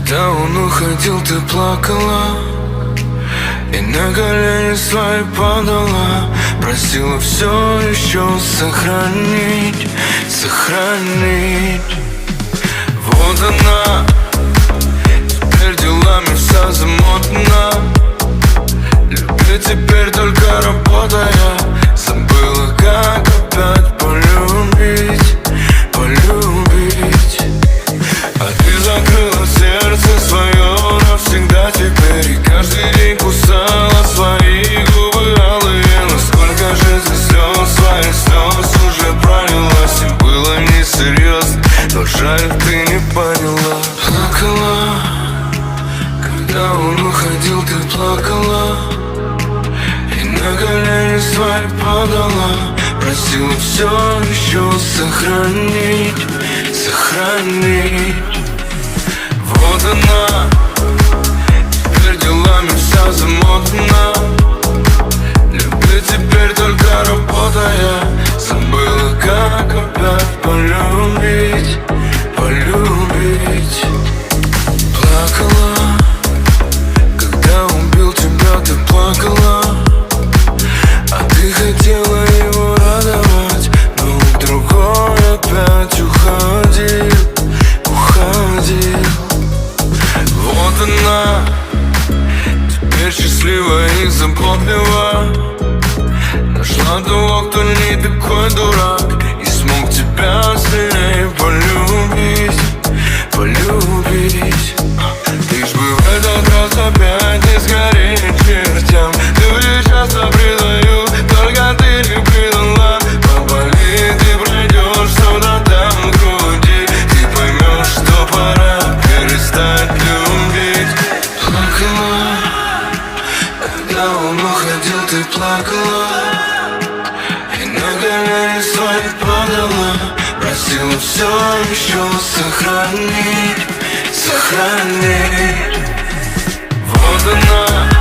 Когда он уходил, ты плакала и на колени свои падала, просила все еще сохранить, сохранить. Вот она, теперь делами вся замотана, любит теперь только работая, забыла, как опять полюбить, полюбить. А ты закрыла сердце свое навсегда теперь, и каждый день кусала свои губы алые. Насколько же ты слез, своих слез уже пролилась, и было несерьезно, но жаль, ты не поняла. Плакала, когда он уходил, ты плакала и на колени свои падала, просила все еще сохранить, сохранить. Вот она, теперь делами вся замотана, любит теперь только работая, забыла, как опять полюбить, полюбить. Плакала, когда убил тебя, ты плакала, а ты хотела его радовать, но к другой опять уходил, уходил. Вот она, теперь счастлива и заботлива, нашла того, кто не такой дурак и смог тебя сильнее полюбить, полюбить. Лишь бы в этот раз опять не сгореть чертям. Люди часто предают, только ты не предала. Поболит и пройдешь что-то там в груди, ты поймешь, что пора перестать любить. Плакала, когда он уходил, ты плакала и на колени свои падала, просила все еще сохранить, сохранить. Вот она.